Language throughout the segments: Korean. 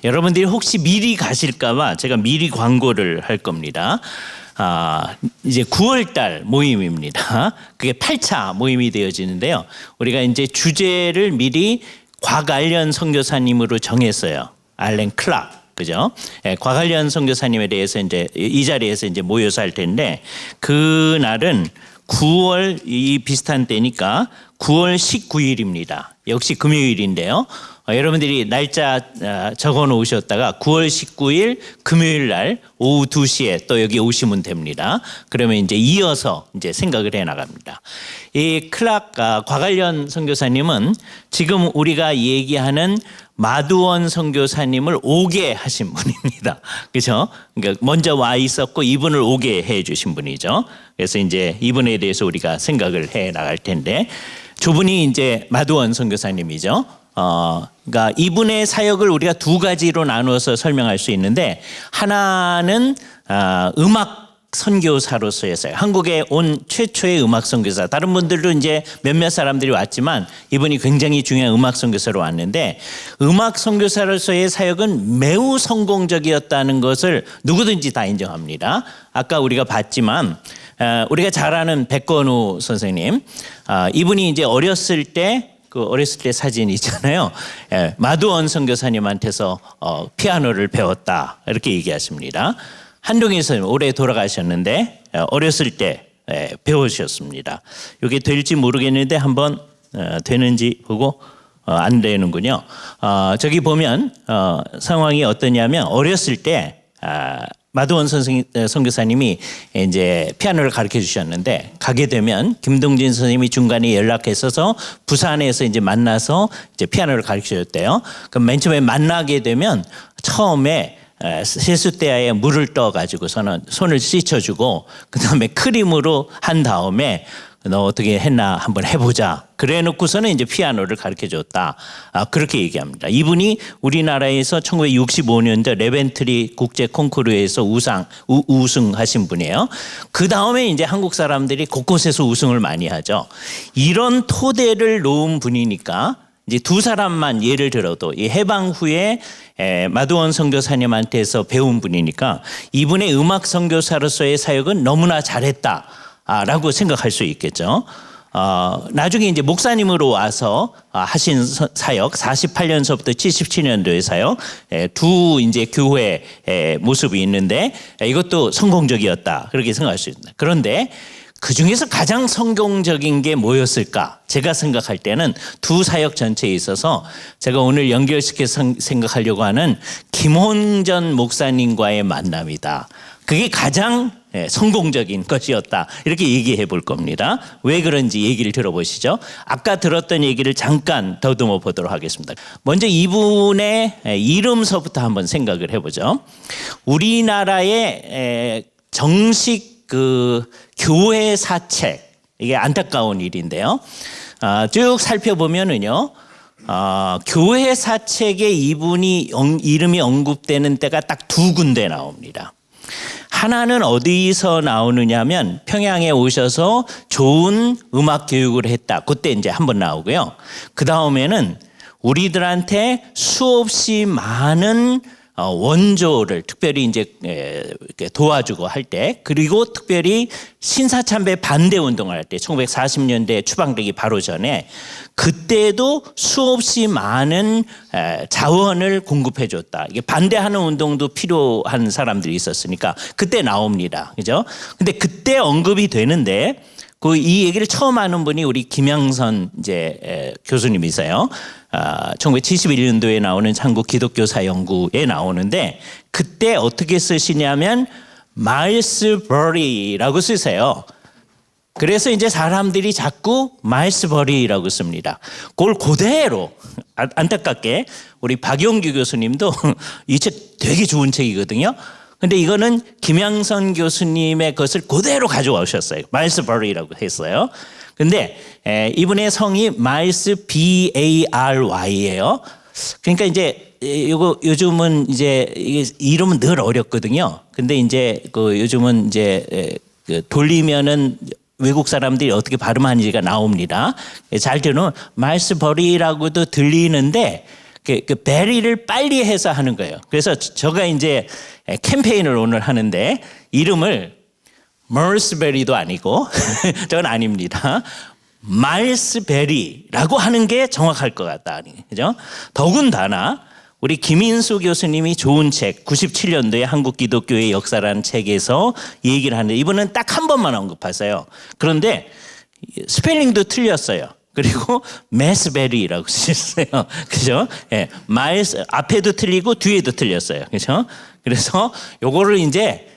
여러분들이 혹시 미리 가실까봐 제가 미리 광고를 할 겁니다. 이제 9월달 모임입니다. 그게 8차 모임이 되어지는데요. 우리가 이제 주제를 미리 곽알련 선교사님으로 정했어요. 알렌 클락. 그죠? 곽알련 선교사님에 대해서 이제 이 자리에서 이제 모여서 할 텐데, 그날은 9월 이 비슷한 때니까 9월 19일입니다. 역시 금요일인데요. 여러분들이 날짜 적어 놓으셨다가 9월 19일 금요일 날 오후 2시에 또 여기 오시면 됩니다. 그러면 이제 이어서 이제 생각을 해 나갑니다. 이 클락 곽알련 선교사님은 지금 우리가 얘기하는 마두원 선교사님을 오게 하신 분입니다. 그렇죠? 그러니까 먼저 와 있었고 이분을 오게 해 주신 분이죠. 그래서 이제 이분에 대해서 우리가 생각을 해 나갈 텐데, 저분이 이제 마두원 선교사님이죠. 그러니까 이분의 사역을 우리가 두 가지로 나누어서 설명할 수 있는데, 하나는 음악 선교사로서였어요. 한국에 온 최초의 음악 선교사. 다른 분들도 이제 몇몇 사람들이 왔지만 이분이 굉장히 중요한 음악 선교사로 왔는데, 음악 선교사로서의 사역은 매우 성공적이었다는 것을 누구든지 다 인정합니다. 아까 우리가 봤지만 우리가 잘 아는 백건우 선생님, 이분이 이제 어렸을 때 사진 있잖아요. 마두원 선교사님한테서 피아노를 배웠다 이렇게 얘기하십니다. 한동희 선생님 올해 돌아가셨는데 어렸을 때 배우셨습니다. 이게 될지 모르겠는데 한번 되는지 보고 안 되는군요. 저기 보면 상황이 어떠냐면, 어렸을 때 마두원 선교사님이 이제 피아노를 가르쳐 주셨는데, 가게 되면 김동진 선생님이 중간에 연락했어서 부산에서 이제 만나서 이제 피아노를 가르쳐 줬대요. 그럼 맨 처음에 만나게 되면 처음에 세숫대야에 물을 떠 가지고서는 손을 씻어주고, 그 다음에 크림으로 한 다음에 너 어떻게 했나 한번 해보자. 그래 놓고서는 이제 피아노를 가르쳐 줬다. 그렇게 얘기합니다. 이분이 우리나라에서 1965년도 레벤트리 국제 콩쿠르에서 우승하신 분이에요. 그 다음에 이제 한국 사람들이 곳곳에서 우승을 많이 하죠. 이런 토대를 놓은 분이니까, 이제 두 사람만 예를 들어도 이 해방 후에 마두원 선교사님한테서 배운 분이니까 이분의 음악 선교사로서의 사역은 너무나 잘했다라고 생각할 수 있겠죠. 나중에 이제 목사님으로 와서 하신 사역, 48년서부터 77년도의 사역, 두 이제 교회 모습이 있는데 이것도 성공적이었다 그렇게 생각할 수 있습니다. 그런데 그 중에서 가장 성공적인 게 뭐였을까? 제가 생각할 때는 두 사역 전체에 있어서 제가 오늘 연결시켜서 생각하려고 하는 김홍전 목사님과의 만남이다. 그게 가장 성공적인 것이었다. 이렇게 얘기해 볼 겁니다. 왜 그런지 얘기를 들어보시죠. 아까 들었던 얘기를 잠깐 더듬어 보도록 하겠습니다. 먼저 이분의 이름서부터 한번 생각을 해보죠. 우리나라의 정식 교회 사책, 이게 안타까운 일인데요. 쭉 살펴보면은요, 교회 사책에 이분이 이름이 언급되는 때가 딱 두 군데 나옵니다. 하나는 어디서 나오느냐면 평양에 오셔서 좋은 음악 교육을 했다. 그때 이제 한번 나오고요. 그 다음에는 우리들한테 수없이 많은 원조를 특별히 이제 도와주고 할 때, 그리고 특별히 신사참배 반대 운동을 할 때 1940년대 추방되기 바로 전에, 그때도 수없이 많은 자원을 공급해 줬다. 이게 반대하는 운동도 필요한 사람들이 있었으니까 그때 나옵니다. 그죠? 근데 그때 언급이 되는데, 이 얘기를 처음 하는 분이 우리 김양선 이제 교수님이세요. 1971년도에 나오는 한국 기독교사 연구에 나오는데, 그때 어떻게 쓰시냐면 마일스버리라고 쓰세요. 그래서 이제 사람들이 자꾸 마일스버리라고 씁니다. 그걸 그대로, 안타깝게 우리 박용규 교수님도 이 책 되게 좋은 책이거든요. 근데 이거는 김양선 교수님의 것을 그대로 가져오셨어요. 마일스버리라고 했어요. 근데 이분의 성이 마일스 BARY예요. 그러니까 이제 이거 요즘은 이제 이름은 늘 어렵거든요. 근데 이제 요즘은 이제 돌리면은 외국 사람들이 어떻게 발음하는지가 나옵니다. 잘 들으면 마일스버리라고도 들리는데, 그 베리를 빨리 해서 하는 거예요. 그래서 제가 이제 캠페인을 오늘 하는데 이름을 머스베리도 아니고 저건 아닙니다. 마일스베리라고 하는 게 정확할 것 같다. 그죠? 더군다나 우리 김인수 교수님이 좋은 책 97년도에 한국 기독교의 역사라는 책에서 얘기를 하는데 이분은 딱 한 번만 언급하세요. 그런데 스펠링도 틀렸어요. 그리고 메스베리라고 쓰셨어요. 그죠? 예. 마일스 앞에도 틀리고 뒤에도 틀렸어요. 그죠? 그래서 요거를 이제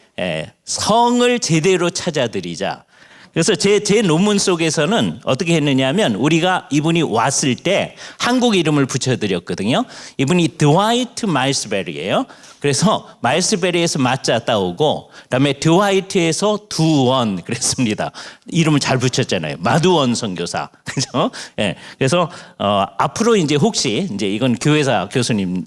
성을 제대로 찾아드리자. 그래서 제 논문 속에서는 어떻게 했느냐면 우리가 이분이 왔을 때 한국 이름을 붙여드렸거든요. 이분이 드와이트 마일스베리예요. 그래서 마일스베리에서 맞자 따오고 그다음에 드와이트에서 두원 그랬습니다. 이름을 잘 붙였잖아요. 마두원 선교사. 그죠? 예. 그래서 앞으로 이제 혹시 이제 이건 교회사 교수님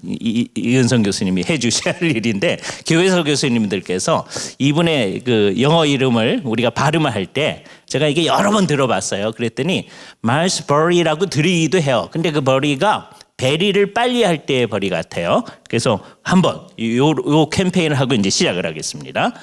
이은성 교수님이 해주셔야 할 일인데 교회사 교수님들께서 이분의 그 영어 이름을 우리가 발음을 할 때 제가 이게 여러 번 들어봤어요. 그랬더니 마일스버리라고 드리기도 해요. 근데 그 버리가 베리를 빨리 할 때의 버리 같아요. 그래서 한번 요 캠페인을 하고 이제 시작을 하겠습니다.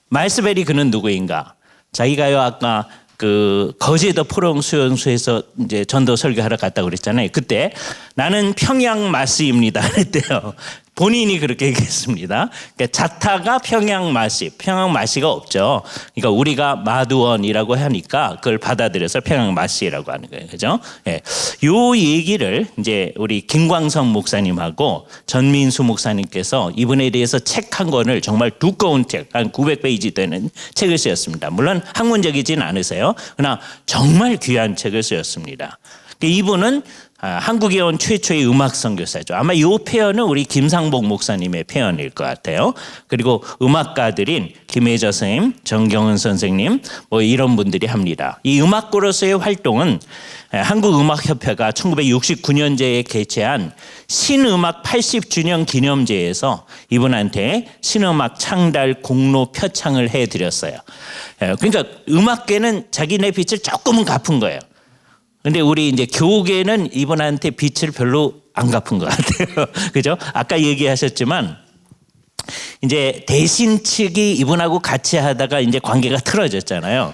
마일스베리 그는 누구인가? 자기가요 아까 그 거제도 포럼 수용소에서 이제 전도 설교하러 갔다고 그랬잖아요. 그때 나는 평양 마씨입니다 그랬대요. 본인이 그렇게 얘기했습니다. 그러니까 자타가 평양 마씨가 없죠. 그러니까 우리가 마두원이라고 하니까 그걸 받아들여서 평양 마씨라고 하는 거예요. 그죠? 예. 요 얘기를 이제 우리 김광석 목사님하고 전민수 목사님께서 이분에 대해서 책 한 권을 정말 두꺼운 책, 한 900페이지 되는 책을 쓰셨습니다. 물론 학문적이진 않으세요. 그러나 정말 귀한 책을 쓰셨습니다. 이분은 한국에 온 최초의 음악 선교사죠. 아마 이 표현은 우리 김상복 목사님의 표현일 것 같아요. 그리고 음악가들인 김혜자 선생님, 정경은 선생님 뭐 이런 분들이 합니다. 이 음악고로서의 활동은 한국음악협회가 1969년제에 개최한 신음악 80주년 기념제에서 이분한테 신음악 창달 공로 표창을 해드렸어요. 그러니까 음악계는 자기네 빚을 조금은 갚은 거예요. 근데 우리 이제 교계는 이분한테 빚을 별로 안 갚은 것 같아요. 그죠? 아까 얘기하셨지만 이제 대신 측이 이분하고 같이 하다가 이제 관계가 틀어졌잖아요.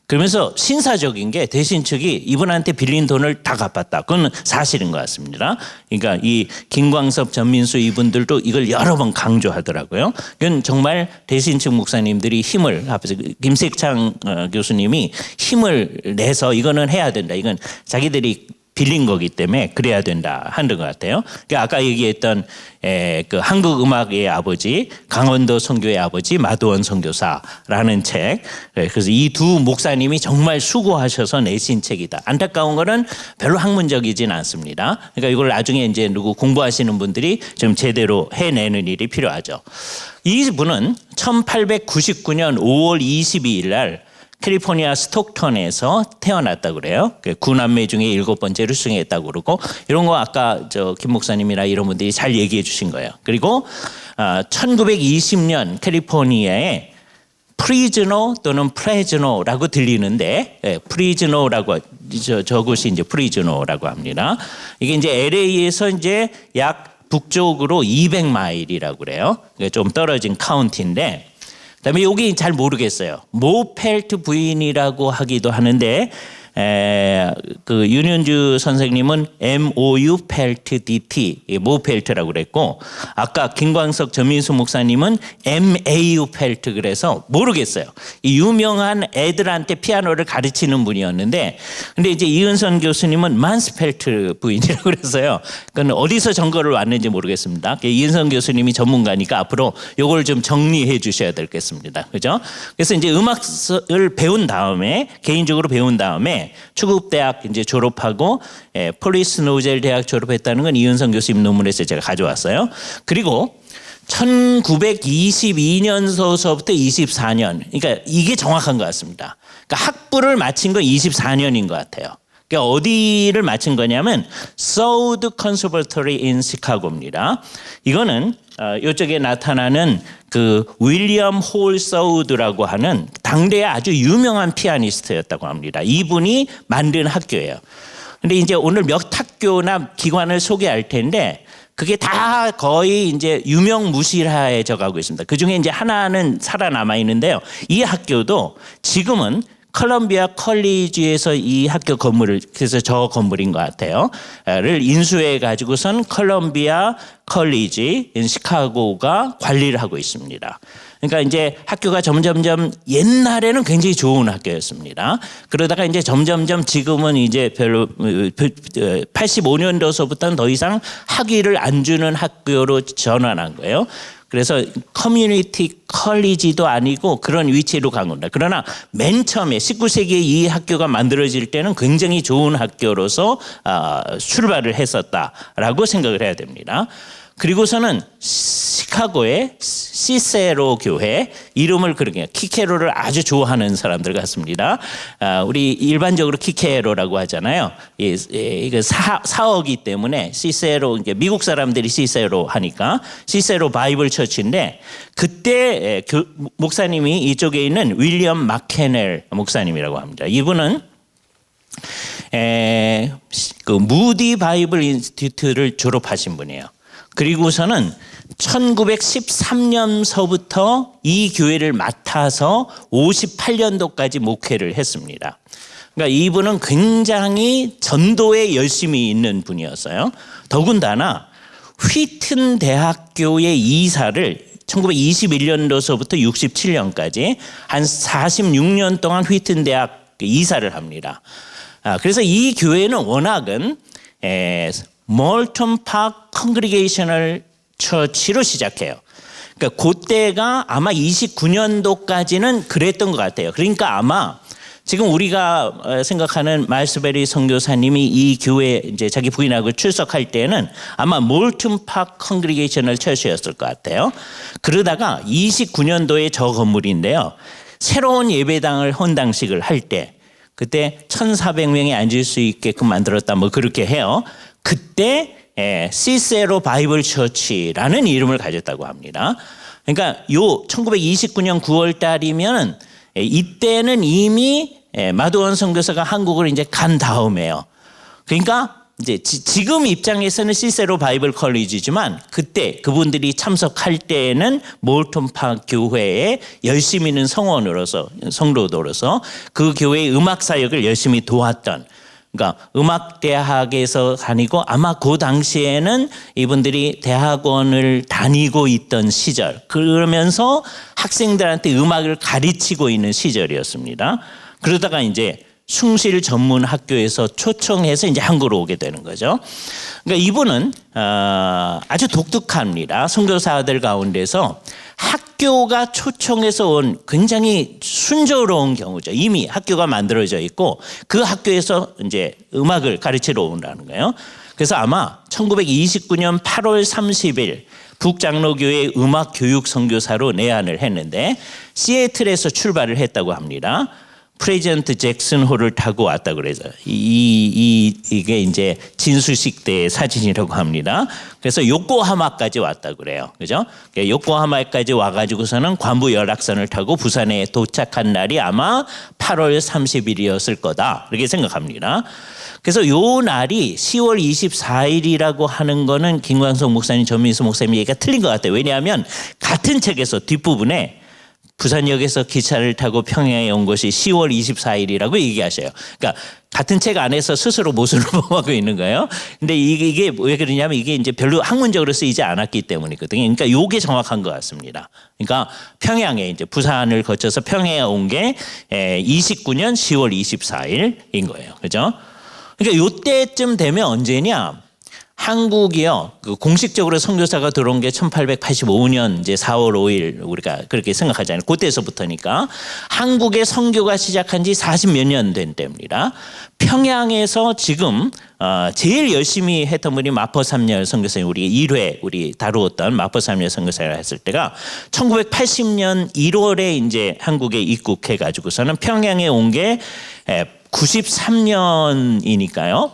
그러면서 신사적인 게 대신 측이 이분한테 빌린 돈을 다 갚았다. 그건 사실인 것 같습니다. 그러니까 이 김광섭, 전민수 이분들도 이걸 여러 번 강조하더라고요. 이건 정말 대신 측 목사님들이 힘을 앞에서 김색창 교수님이 힘을 내서 이거는 해야 된다. 이건 자기들이 빌린 거기 때문에 그래야 된다 하는 것 같아요. 그러니까 아까 얘기했던 그 한국 음악의 아버지, 강원도 선교의 아버지 마두원 선교사라는 책. 그래서 이 두 목사님이 정말 수고하셔서 내신 책이다. 안타까운 거는 별로 학문적이진 않습니다. 그러니까 이걸 나중에 이제 누구 공부하시는 분들이 좀 제대로 해내는 일이 필요하죠. 이 분은 1899년 5월 22일 날 캘리포니아 스톡턴에서 태어났다고 그래요. 구남매 중에 7번째로 수행했다고 그러고 이런 거 아까 김 목사님이나 이런 분들이 잘 얘기해 주신 거예요. 그리고 1920년 캘리포니아에 프리즈노 또는 프레즈노라고 들리는데 프리즈노라고 저곳이 이제 프리즈노라고 합니다. 이게 이제 LA에서 이제 약 북쪽으로 200마일이라고 그래요. 좀 떨어진 카운티인데 그다음에 여기 잘 모르겠어요. 모펠트 부인이라고 하기도 하는데 그 윤현주 선생님은 MOU 펠트 DT 모펠트라고 그랬고 아까 김광석 전민수 목사님은 MAU 펠트 그래서 모르겠어요. 이 유명한 애들한테 피아노를 가르치는 분이었는데 근데 이제 이은선 교수님은 만스펠트 부인이라고 그래서요. 그건 어디서 전거를 왔는지 모르겠습니다. 이은선 교수님이 전문가니까 앞으로 요걸 좀 정리해 주셔야 되겠습니다. 그죠? 그래서 이제 음악을 배운 다음에 개인적으로 배운 다음에 추급대학 이제 졸업하고 폴리스 노젤 대학 졸업했다는 건 이은성 교수님 논문에서 제가 가져왔어요. 그리고 1922년서부터 24년, 그러니까 이게 정확한 것 같습니다. 그러니까 학부를 마친 건 24년인 것 같아요. 그러니까 어디를 마친 거냐면 Soud Conservatory in 시카고입니다. 이거는 이쪽에 나타나는 그 윌리엄 홀 서우드라고 하는 당대의 아주 유명한 피아니스트였다고 합니다. 이분이 만든 학교예요. 근데 이제 오늘 몇 학교나 기관을 소개할 텐데 그게 다 거의 이제 유명무실해져 가고 있습니다. 그 중에 이제 하나는 살아남아 있는데요. 이 학교도 지금은 컬럼비아 컬리지에서 이 학교 건물을, 그래서 저 건물인 것 같아요, 를 인수해 가지고선 컬럼비아 컬리지 인 시카고가 관리를 하고 있습니다. 그러니까 이제 학교가 점점점 옛날에는 굉장히 좋은 학교였습니다. 그러다가 이제 점점점 지금은 이제 별로 85년도서부터는 더 이상 학위를 안 주는 학교로 전환한 거예요. 그래서 커뮤니티 컬리지도 아니고 그런 위치로 간 겁니다. 그러나 맨 처음에 19세기에 이 학교가 만들어질 때는 굉장히 좋은 학교로서 출발을 했었다라고 생각을 해야 됩니다. 그리고서는 시카고의 시세로 교회, 이름을 그렇게 키케로를 아주 좋아하는 사람들 같습니다. 우리 일반적으로 키케로라고 하잖아요. 이거 사어기 때문에 시세로, 미국 사람들이 시세로 하니까 시세로 바이블 처치인데, 그때 목사님이 이쪽에 있는 윌리엄 마케넬 목사님이라고 합니다. 이분은 그 무디 바이블 인스티튜트를 졸업하신 분이에요. 그리고서는 1913년서부터 이 교회를 맡아서 58년도까지 목회를 했습니다. 그러니까 이분은 굉장히 전도에 열심히 있는 분이었어요. 더군다나 휘튼 대학교의 이사를 1921년도서부터 67년까지 한 46년 동안 휘튼 대학 이사를 합니다. 그래서 이 교회는 워낙은 몰턴 파크 컨그리게이셔널 처치로 시작해요. 그러니까 그때가 아마 29년도까지는 그랬던 것 같아요. 그러니까 아마 지금 우리가 생각하는 마일스베리 선교사님이 이 교회 이제 자기 부인하고 출석할 때는 아마 몰턴 파크 컨그리게이셔널 처치였을 것 같아요. 그러다가 29년도에 저 건물인데요, 새로운 예배당을 헌당식을 할 때 그때 1,400명이 앉을 수 있게끔 만들었다, 뭐 그렇게 해요. 그때 시세로 바이블 처치라는 이름을 가졌다고 합니다. 그러니까 요 1929년 9월 달이면 이때는 이미 마도원 선교사가 한국을 이제 간 다음에요. 그러니까 이제 지금 입장에서는 시세로 바이블 컬리지지만 그때 그분들이 참석할 때에는 몰턴 파크 교회에 열심히 있는 성도로서 그 교회의 음악 사역을 열심히 도왔던, 그러니까 음악대학에서 다니고 아마 그 당시에는 이분들이 대학원을 다니고 있던 시절, 그러면서 학생들한테 음악을 가르치고 있는 시절이었습니다. 그러다가 이제 숭실 전문 학교에서 초청해서 이제 한국으로 오게 되는 거죠. 그러니까 이분은 아주 독특합니다. 선교사들 가운데서 학교가 초청해서 온 굉장히 순조로운 경우죠. 이미 학교가 만들어져 있고 그 학교에서 이제 음악을 가르치러 온다는 거예요. 그래서 아마 1929년 8월 30일 북장로교회 음악 교육 선교사로 내한을 했는데 시애틀에서 출발을 했다고 합니다. 프레지던트 잭슨 홀을 타고 왔다 그래서 이게 이제 진수식 때의 사진이라고 합니다. 그래서 요코하마까지 왔다 그래요. 그죠? 요코하마까지 와가지고서는 관부 열악선을 타고 부산에 도착한 날이 아마 8월 30일이었을 거다, 이렇게 생각합니다. 그래서 요 날이 10월 24일이라고 하는 거는 김광석 목사님, 전민수 목사님 얘기가 틀린 것 같아요. 왜냐하면 같은 책에서 뒷부분에 부산역에서 기차를 타고 평양에 온 것이 10월 24일이라고 얘기하셔요. 그러니까 같은 책 안에서 스스로 모순을 범하고 있는 거예요. 근데 이게 왜 그러냐면 이게 이제 별로 학문적으로 쓰이지 않았기 때문이거든요. 그러니까 요게 정확한 것 같습니다. 그러니까 평양에 이제 부산을 거쳐서 평양에 온 게 29년 10월 24일인 거예요. 그죠? 그러니까 요때쯤 되면 언제냐? 한국이요, 공식적으로 선교사가 들어온 게 1885년 이제 4월 5일 우리가 그렇게 생각하잖아요. 그때서부터니까 한국의 선교가 시작한 지 40몇 년 된 때입니다. 평양에서 지금 제일 열심히 했던 분이 마포삼열 선교사님, 우리 1회 우리 다루었던 마포삼열 선교사를 했을 때가 1980년 1월에 이제 한국에 입국해 가지고서는 평양에 온 게 93년이니까요.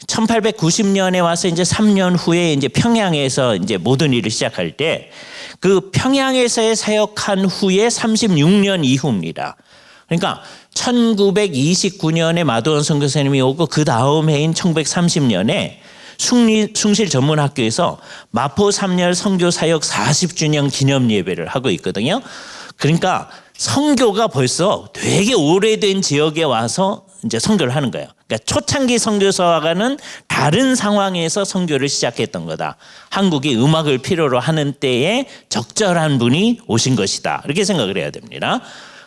1890년에 와서 이제 3년 후에 이제 평양에서 이제 모든 일을 시작할 때 그 평양에서의 사역한 후에 36년 이후입니다. 그러니까 1929년에 마도원 선교사님이 오고 그 다음 해인 1930년에 숭실 전문학교에서 마포 3열 선교 사역 40주년 기념 예배를 하고 있거든요. 그러니까 선교가 벌써 되게 오래된 지역에 와서 이제 선교를 하는 거예요. 그러니까 초창기 선교사와는 다른 상황에서 선교를 시작했던 거다. 한국이 음악을 필요로 하는 때에 적절한 분이 오신 것이다. 이렇게 생각을 해야 됩니다.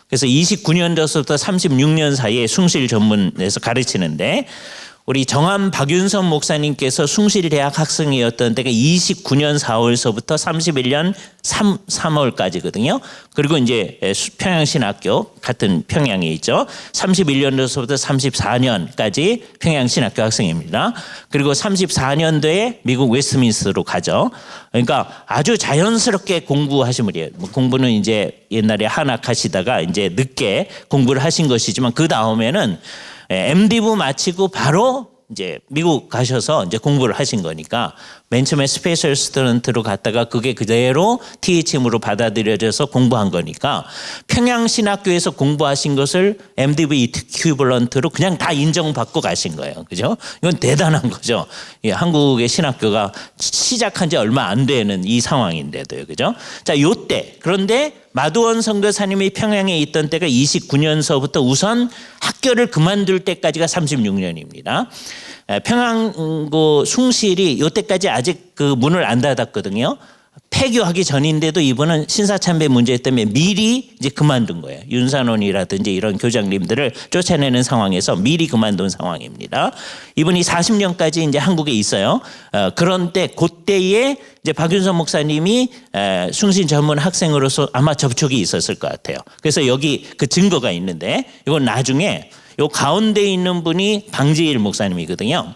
그래서 29년도부터 36년 사이에 숭실 전문에서 가르치는데 우리 정암 박윤선 목사님께서 숭실대학 학생이었던 때가 29년 4월서부터 31년 3월까지거든요. 그리고 이제 평양신학교 같은 평양에 있죠. 31년도서부터 34년까지 평양신학교 학생입니다. 그리고 34년도에 미국 웨스트민스터로 가죠. 그러니까 아주 자연스럽게 공부하신 분이에요. 공부는 이제 옛날에 한학하시다가 이제 늦게 공부를 하신 것이지만 그 다음에는 MD부 마치고 바로 이제 미국 가셔서 이제 공부를 하신 거니까 맨 처음에 스페셜 스튜던트로 갔다가 그게 그대로 THM으로 받아들여져서 공부한 거니까 평양신학교에서 공부하신 것을 MD부 이퀴벌런트로 그냥 다 인정받고 가신 거예요. 그죠? 이건 대단한 거죠. 예, 한국의 신학교가 시작한 지 얼마 안 되는 이 상황인데도요. 그죠? 자, 요때 그런데 마두원 선교사님이 평양에 있던 때가 29년서부터 우선 학교를 그만둘 때까지가 36년입니다. 평양고 숭실이 요때까지 아직 그 문을 안 닫았거든요. 폐교하기 전인데도 이분은 신사참배 문제 때문에 미리 이제 그만둔 거예요. 윤산원이라든지 이런 교장님들을 쫓아내는 상황에서 미리 그만둔 상황입니다. 이분이 40년까지 이제 한국에 있어요. 그런데 그때에 이제 박윤선 목사님이 숭실 전문 학생으로서 아마 접촉이 있었을 것 같아요. 그래서 여기 그 증거가 있는데 이건 나중에 요 가운데 있는 분이 방지일 목사님이거든요.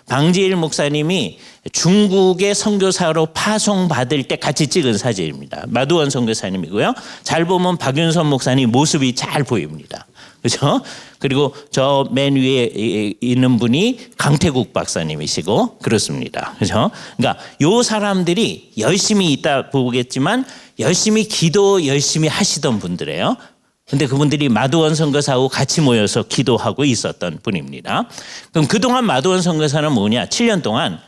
방지일 목사님이 중국의 선교사로 파송받을 때 같이 찍은 사진입니다. 마두원 선교사님이고요. 잘 보면 박윤선 목사님 모습이 잘 보입니다. 그렇죠? 그리고 저 맨 위에 있는 분이 강태국 박사님이시고 그렇습니다. 그렇죠? 그러니까 요 사람들이 열심히 있다 보겠지만 열심히 기도 열심히 하시던 분들이에요. 근데 그분들이 마두원 선교사하고 같이 모여서 기도하고 있었던 분입니다. 그럼 그동안 마두원 선교사는 뭐냐? 7년 동안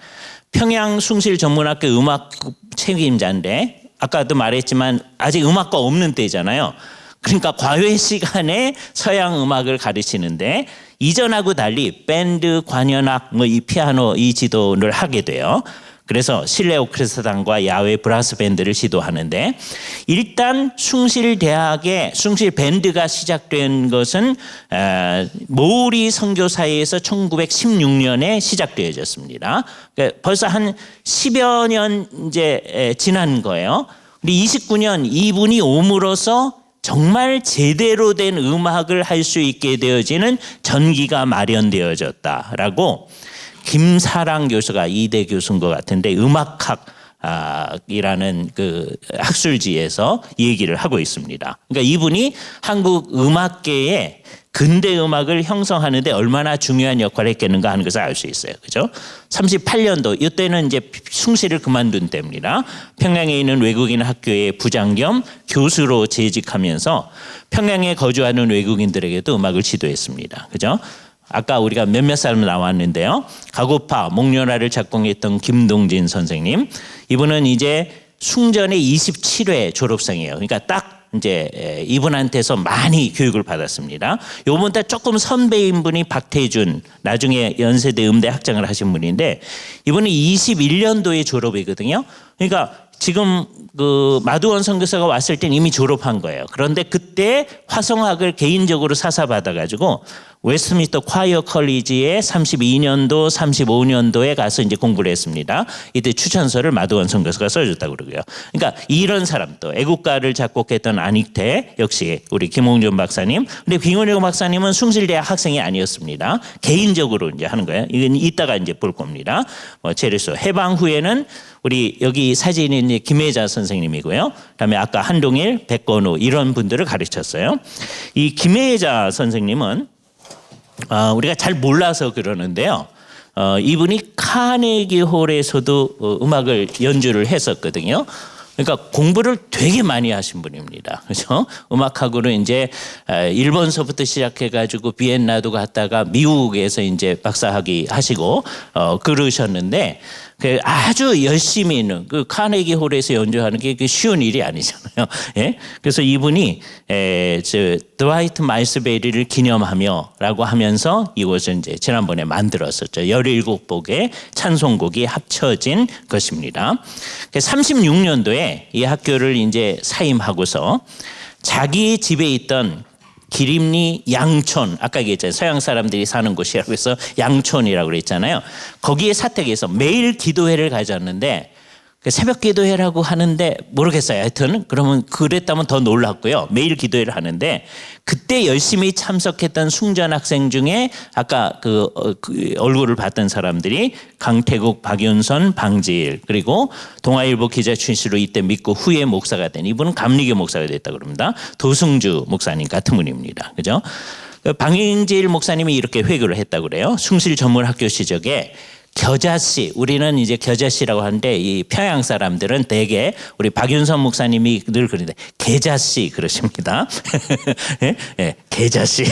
평양 숭실 전문학교 음악 책임자인데 아까도 말했지만 아직 음악과 없는 때잖아요. 그러니까 과외 시간에 서양 음악을 가르치는데 이전하고 달리 밴드, 관현악, 이 피아노 이 지도를 하게 돼요. 그래서 실내 오케스트라단과 야외 브라스 밴드를 지도하는데 일단 숭실대학의 숭실 밴드가 시작된 것은 모우리 선교사회에서 1916년에 시작되어졌습니다. 그러니까 벌써 한 10여 년 이제 지난 거예요. 근데 29년 이분이 옴으로써 정말 제대로 된 음악을 할 수 있게 되어지는 전기가 마련되어졌다라고 김사랑 교수가 이대 교수인 것 같은데 음악학이라는 그 학술지에서 얘기를 하고 있습니다. 그러니까 이분이 한국 음악계에 근대 음악을 형성하는데 얼마나 중요한 역할을 했겠는가 하는 것을 알 수 있어요. 그죠? 38년도 이때는 이제 숭실을 그만둔 때입니다. 평양에 있는 외국인 학교의 부장 겸 교수로 재직하면서 평양에 거주하는 외국인들에게도 음악을 지도했습니다. 그죠? 아까 우리가 몇몇 사람 나왔는데요. 가고파, 목련화를 작곡했던 김동진 선생님. 이분은 이제 숭전의 27회 졸업생이에요. 그러니까 딱 이제 이분한테서 많이 교육을 받았습니다. 요번에 조금 선배인 분이 박태준, 나중에 연세대 음대 학장을 하신 분인데 이분은 21년도에 졸업이거든요. 그러니까 지금 그 마두원 선교사가 왔을 땐 이미 졸업한 거예요. 그런데 그때 화성학을 개인적으로 사사받아가지고 웨스트민스터 콰이어 컬리지에 32년도, 35년도에 가서 이제 공부를 했습니다. 이때 추천서를 마두원 선교사가 써줬다고 그러고요. 그러니까 이런 사람도 애국가를 작곡했던 안익태 역시 우리 김홍준 박사님. 근데 김홍준 박사님은 숭실대학 학생이 아니었습니다. 개인적으로 이제 하는 거예요. 이건 이따가 이제 볼 겁니다. 제르소 해방 후에는 우리 여기 사진이 이제 김혜자 선생님이고요. 그다음에 아까 한동일, 백건우 이런 분들을 가르쳤어요. 이 김혜자 선생님은 우리가 잘 몰라서 그러는데요. 이분이 카네기 홀에서도 음악을 연주를 했었거든요. 그러니까 공부를 되게 많이 하신 분입니다. 그죠? 음악학으로 이제 일본서부터 시작해가지고 비엔나도 갔다가 미국에서 이제 박사학위 하시고 그러셨는데 그 아주 열심히 있는 그 카네기 홀에서 연주하는 게 쉬운 일이 아니잖아요. 예? 그래서 이분이 드와이트 마일스 베리를 기념하며라고 하면서 이것을 이제 지난번에 만들었었죠. 17곡의 찬송곡이 합쳐진 것입니다. 36년도에 이 학교를 이제 사임하고서 자기 집에 있던 기림리 양촌, 아까 얘기했잖아요. 서양 사람들이 사는 곳이라고 해서 양촌이라고 그랬잖아요. 거기에 사택에서 매일 기도회를 가졌는데 새벽 기도회라고 하는데 모르겠어요. 하여튼 그러면 그랬다면 더 놀랐고요. 매일 기도회를 하는데 그때 열심히 참석했던 숭전 학생 중에 아까 그 얼굴을 봤던 사람들이 강태국, 박윤선, 방지일 그리고 동아일보 기자 출신으로 이때 믿고 후에 목사가 된 이분은 감리교 목사가 됐다고 그럽니다. 도승주 목사님 같은 분입니다. 그죠? 방인질 목사님이 이렇게 회교를 했다고 그래요. 숭실 전문 학교 시절에 겨자씨, 우리는 이제 겨자씨라고 하는데 이 평양 사람들은 대개 우리 박윤선 목사님이 늘 그러는데 계자씨 그러십니다. 예? 예, 계자씨.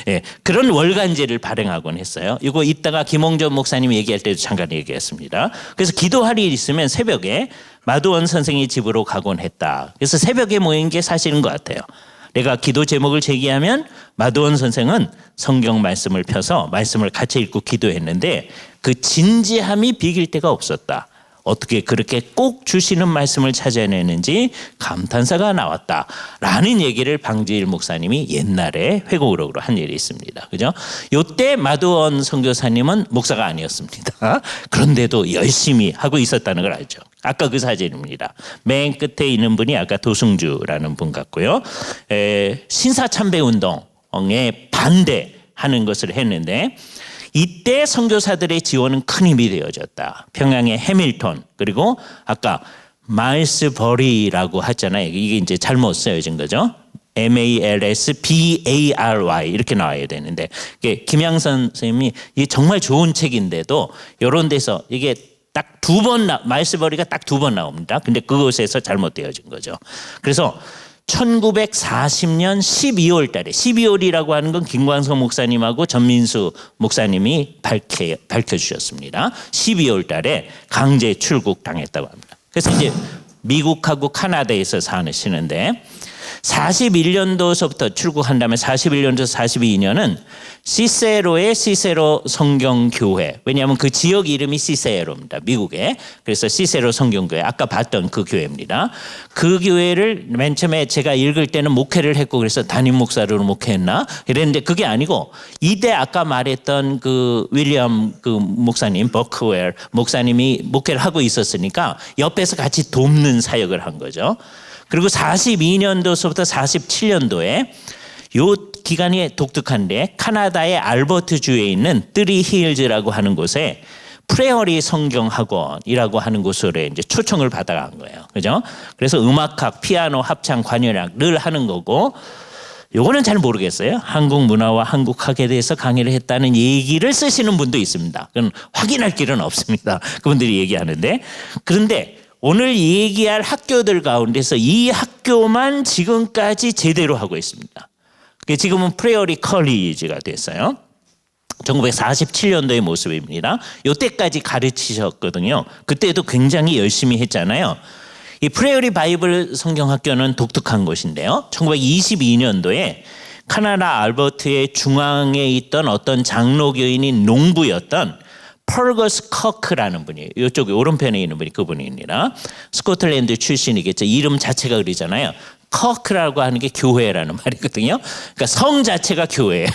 예, 그런 월간제를 발행하곤 했어요. 이거 이따가 김홍전 목사님이 얘기할 때도 잠깐 얘기했습니다. 그래서 기도할 일이 있으면 새벽에 마두원 선생의 집으로 가곤 했다. 그래서 새벽에 모인 게 사실인 것 같아요. 내가 기도 제목을 제기하면 마두원 선생은 성경 말씀을 펴서 말씀을 같이 읽고 기도했는데 그 진지함이 비길 데가 없었다. 어떻게 그렇게 꼭 주시는 말씀을 찾아내는지 감탄사가 나왔다라는 얘기를 방지일 목사님이 옛날에 회고록으로 한 일이 있습니다. 그죠? 요때 마두원 선교사님은 목사가 아니었습니다. 그런데도 열심히 하고 있었다는 걸 알죠. 아까 그 사진입니다. 맨 끝에 있는 분이 아까 도승주라는 분 같고요. 신사참배 운동에 반대하는 것을 했는데 이때 선교사들의 지원은 큰 힘이 되어졌다. 평양의 해밀턴 그리고 아까 마일스 버리라고 하잖아요. 이게 이제 잘못 쓰여진 거죠. MALSBARY 이렇게 나와야 되는데 김양선 선생님이 이게 정말 좋은 책인데도 이런 데서 이게 딱 두 번 마일스 버리가 딱 두 번 나옵니다. 근데 그곳에서 잘못되어진 거죠. 그래서 1940년 12월 달에 12월이라고 하는 건 김광석 목사님하고 전민수 목사님이 밝혀주셨습니다. 12월 달에 강제 출국 당했다고 합니다. 그래서 이제 미국하고 카나다에서 사시는데 41년도서부터 출국한 다음에 41년도 42년은 시세로의 시세로 성경교회, 왜냐하면 그 지역 이름이 시세로입니다. 미국에. 그래서 시세로 성경교회, 아까 봤던 그 교회입니다. 그 교회를 맨 처음에 제가 읽을 때는 목회를 했고 그래서 담임 목사로 목회했나 이랬는데 그게 아니고 이때 아까 말했던 그 윌리엄 그 목사님 버크웰 목사님이 목회를 하고 있었으니까 옆에서 같이 돕는 사역을 한 거죠. 그리고 42년도서부터 47년도에 요 기간이 독특한데 카나다의 알버트주에 있는 뜨리 힐즈라고 하는 곳에 프레어리 성경학원이라고 하는 곳으로 이제 초청을 받아간 거예요. 그죠? 그래서 음악학, 피아노, 합창, 관현악 늘 하는 거고 요거는 잘 모르겠어요. 한국 문화와 한국학에 대해서 강의를 했다는 얘기를 쓰시는 분도 있습니다. 그건 확인할 길은 없습니다. 그분들이 얘기하는데 그런데 오늘 얘기할 학교들 가운데서 이 학교만 지금까지 제대로 하고 있습니다. 지금은 프레어리 컬리지가 됐어요. 1947년도의 모습입니다. 이때까지 가르치셨거든요. 그때도 굉장히 열심히 했잖아요. 이 프레어리 바이블 성경학교는 독특한 곳인데요. 1922년도에 카나다 알버트의 중앙에 있던 어떤 장로교인인 농부였던 펄거스 커크라는 분이에요. 이쪽에 오른편에 있는 분이 그분입니다. 스코틀랜드 출신이겠죠. 이름 자체가 그러잖아요. 커크라고 하는 게 교회라는 말이거든요. 그러니까 성 자체가 교회예요.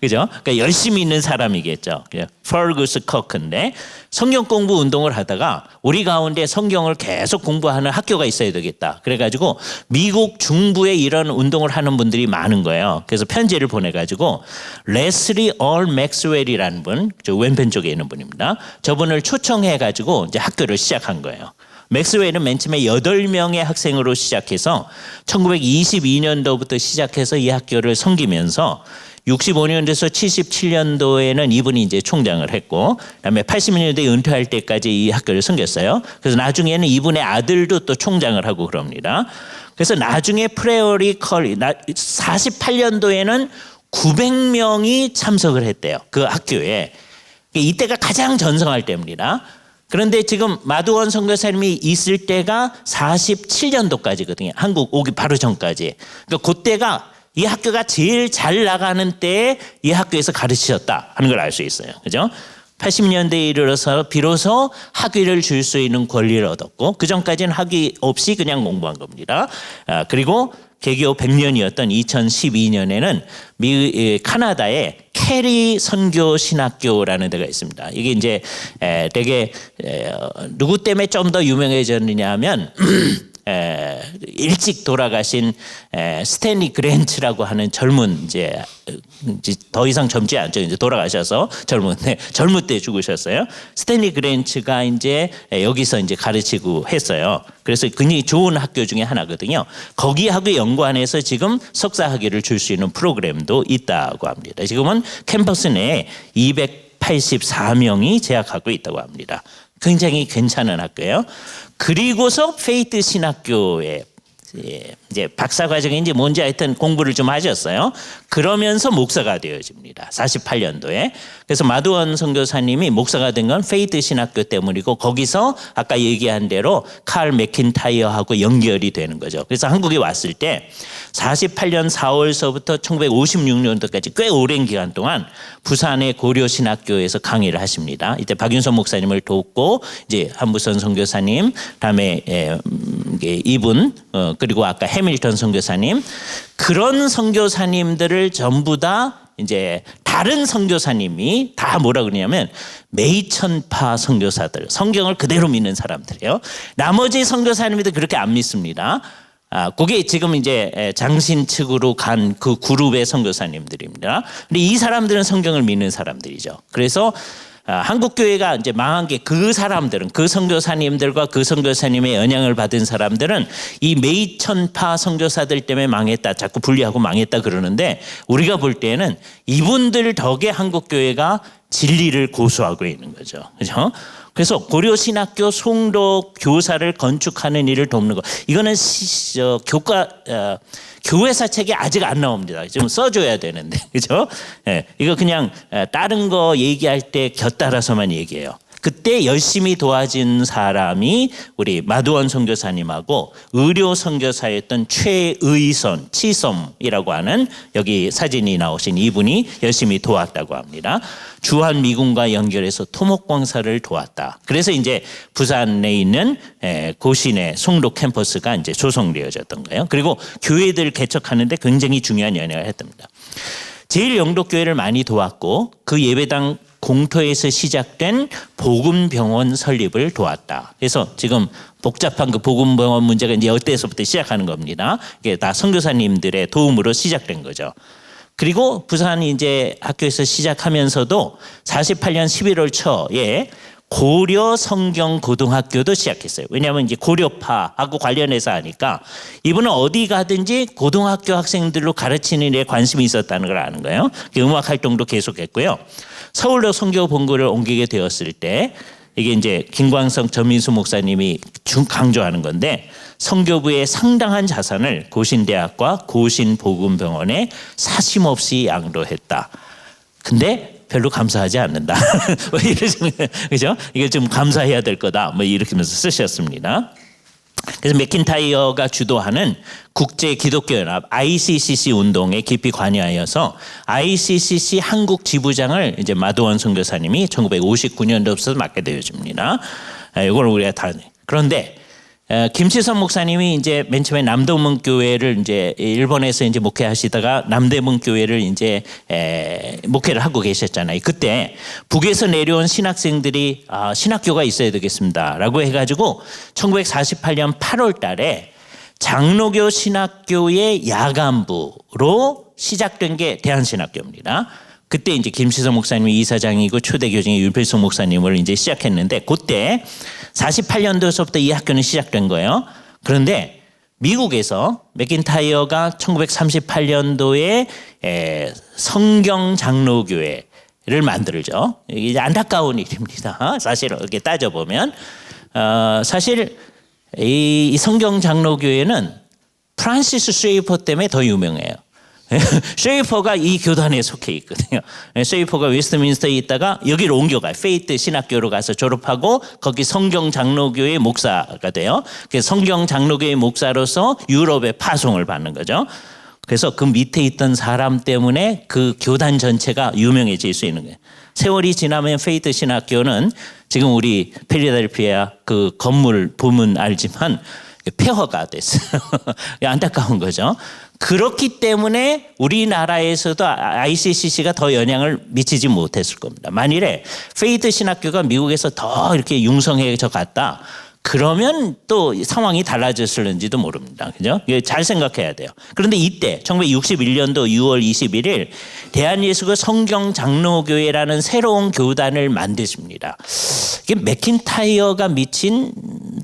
그죠? 그러니까 열심히 있는 사람이겠죠. 펄거스 커크인데 성경 공부 운동을 하다가 우리 가운데 성경을 계속 공부하는 학교가 있어야 되겠다. 그래가지고 미국 중부에 이런 운동을 하는 분들이 많은 거예요. 그래서 편지를 보내가지고 레슬리 얼 맥스웰이라는 분, 저 왼편 쪽에 있는 분입니다. 저분을 초청해가지고 이제 학교를 시작한 거예요. 맥스웰은 맨 처음에 8명의 학생으로 시작해서 1922년도부터 시작해서 이 학교를 섬기면서 65년도에서 77년도에는 이분이 이제 총장을 했고, 그다음에 80년대 은퇴할 때까지 이 학교를 섬겼어요. 그래서 나중에는 이분의 아들도 또 총장을 하고 그럽니다. 그래서 나중에 프레어리 컬리 48년도에는 900명이 참석을 했대요. 그 학교에. 이때가 가장 전성할 때입니다. 그런데 지금 마두원 선교사님이 있을 때가 47년도까지거든요. 한국 오기 바로 전까지. 그러니까 그때가 이 학교가 제일 잘 나가는 때에 이 학교에서 가르치셨다 하는 걸 알 수 있어요. 그죠? 80년대에 이르러서 비로소 학위를 줄 수 있는 권리를 얻었고, 그 전까지는 학위 없이 그냥 공부한 겁니다. 그리고 개교 100년이었던 2012년에는 카나다의 캐리 선교 신학교라는 데가 있습니다. 이게 이제 되게 누구 때문에 좀 더 유명해졌느냐 하면 일찍 돌아가신 스탠리 그랜츠라고 하는 젊은 이제 더 이상 젊지 않죠. 이제 돌아가셔서 젊을 때 죽으셨어요. 스탠리 그랜츠가 이제 여기서 이제 가르치고 했어요. 그래서 굉장히 좋은 학교 중에 하나거든요. 거기 학교 연구원에서 지금 석사 학위를 줄 수 있는 프로그램도 있다고 합니다. 지금은 캠퍼스 내에 284명이 재학하고 있다고 합니다. 굉장히 괜찮은 학교예요. 그리고서 페이트 신학교에 이제 박사 과정인지 뭔지 하여튼 공부를 좀 하셨어요. 그러면서 목사가 되어집니다. 48년도에. 그래서 마두원 선교사님이 목사가 된 건 페이트 신학교 때문이고, 거기서 아까 얘기한 대로 칼 맥킨타이어하고 연결이 되는 거죠. 그래서 한국에 왔을 때 48년 4월서부터 1956년도까지 꽤 오랜 기간 동안 부산의 고려신학교에서 강의를 하십니다. 이때 박윤선 목사님을 돕고 이제 한부선 선교사님, 다음에 이분 그리고 아까 해밀턴 선교사님, 그런 선교사님들을 전부 다 이제 다른 선교사님이 다 뭐라 그러냐면 매천파 선교사들, 성경을 그대로 믿는 사람들이에요. 나머지 선교사님들이 그렇게 안 믿습니다. 그게 지금 이제 장신 측으로 간 그 그룹의 선교사님들입니다. 근데 이 사람들은 성경을 믿는 사람들이죠. 그래서 한국 교회가 이제 망한 게 그 사람들은, 그 선교사님들과 그 선교사님의 영향을 받은 사람들은 이 매천파 선교사들 때문에 망했다, 자꾸 분리하고 망했다 그러는데, 우리가 볼 때는 이분들 덕에 한국 교회가 진리를 고수하고 있는 거죠. 그렇죠? 그래서 고려신학교 송도 교사를 건축하는 일을 돕는 거, 이거는 교회사 책에 아직 안 나옵니다. 좀 써줘야 되는데, 그죠? 이거 그냥 다른 거 얘기할 때 곁따라서만 얘기해요. 그때 열심히 도와준 사람이 우리 마두원 선교사님하고 의료 선교사였던 최의선, 치섬이라고 하는, 여기 사진이 나오신 이분이 열심히 도왔다고 합니다. 주한미군과 연결해서 토목공사를 도왔다. 그래서 이제 부산에 있는 고신의 송도 캠퍼스가 이제 조성되어졌던 거예요. 그리고 교회들 개척하는데 굉장히 중요한 연약을 했답니다. 제일 영도교회를 많이 도왔고, 그 예배당 공터에서 시작된 복음병원 설립을 도왔다. 그래서 지금 복잡한 그 복음병원 문제가 이제 이때서부터 시작하는 겁니다. 이게 다 선교사님들의 도움으로 시작된 거죠. 그리고 부산이 이제 학교에서 시작하면서도 48년 11월 초에 고려 성경 고등학교도 시작했어요. 왜냐하면 이제 고려파하고 관련해서 하니까 이분은 어디 가든지 고등학교 학생들로 가르치는 데 관심이 있었다는 걸 아는 거예요. 음악 활동도 계속했고요. 서울로 선교 본부를 옮기게 되었을 때, 이게 이제 김광석 전민수 목사님이 강조하는 건데, 선교부의 상당한 자산을 고신대학과 고신복음병원에 사심없이 양도했다. 근데 별로 감사하지 않는다. 그죠? 이게 좀 감사해야 될 거다. 뭐 이렇게 하면서 쓰셨습니다. 그래서 맥킨타이어가 주도하는 국제 기독교연합 ICCC 운동에 깊이 관여하여서 ICCC 한국 지부장을 이제 마두원 선교사님이 1959년도부터 맡게 되어집니다. 이걸 우리가 다. 그런데 김치선 목사님이 이제 맨 처음에 남대문 교회를 이제 일본에서 이제 목회하시다가 남대문 교회를 이제 목회를 하고 계셨잖아요. 그때 북에서 내려온 신학생들이 신학교가 있어야 되겠습니다라고 해가지고 1948년 8월달에 장로교 신학교의 야간부로 시작된 게 대한신학교입니다. 그때 이제 김시선 목사님이 이사장이고 초대 교정의 윤필성 목사님을 이제 시작했는데, 그때 48년도서부터 이 학교는 시작된 거예요. 그런데 미국에서 맥킨타이어가 1938년도에 성경 장로교회를 만들죠. 이게 안타까운 일입니다. 사실 이렇게 따져보면 사실 이 성경 장로교회는 프란시스 쉐이퍼 때문에 더 유명해요. 쉐이퍼가 이 교단에 속해 있거든요. 쉐이퍼가 웨스트민스터에 있다가 여기로 옮겨가요. 페이트 신학교로 가서 졸업하고 거기 성경 장로교회 목사가 돼요. 그래서 성경 장로교회 목사로서 유럽에 파송을 받는 거죠. 그래서 그 밑에 있던 사람 때문에 그 교단 전체가 유명해질 수 있는 거예요. 세월이 지나면 페이트 신학교는 지금 우리 필라델피아 그 건물 보면 알지만 폐허가 됐어요. 안타까운 거죠. 그렇기 때문에 우리나라에서도 ICCC가 더 영향을 미치지 못했을 겁니다. 만일에 페이트 신학교가 미국에서 더 이렇게 융성해져 갔다. 그러면 또 상황이 달라졌을는지도 모릅니다. 그죠? 잘 생각해야 돼요. 그런데 이때 1961년도 6월 21일 대한예수교 성경장로교회라는 새로운 교단을 만드십니다. 이게 맥킨타이어가 미친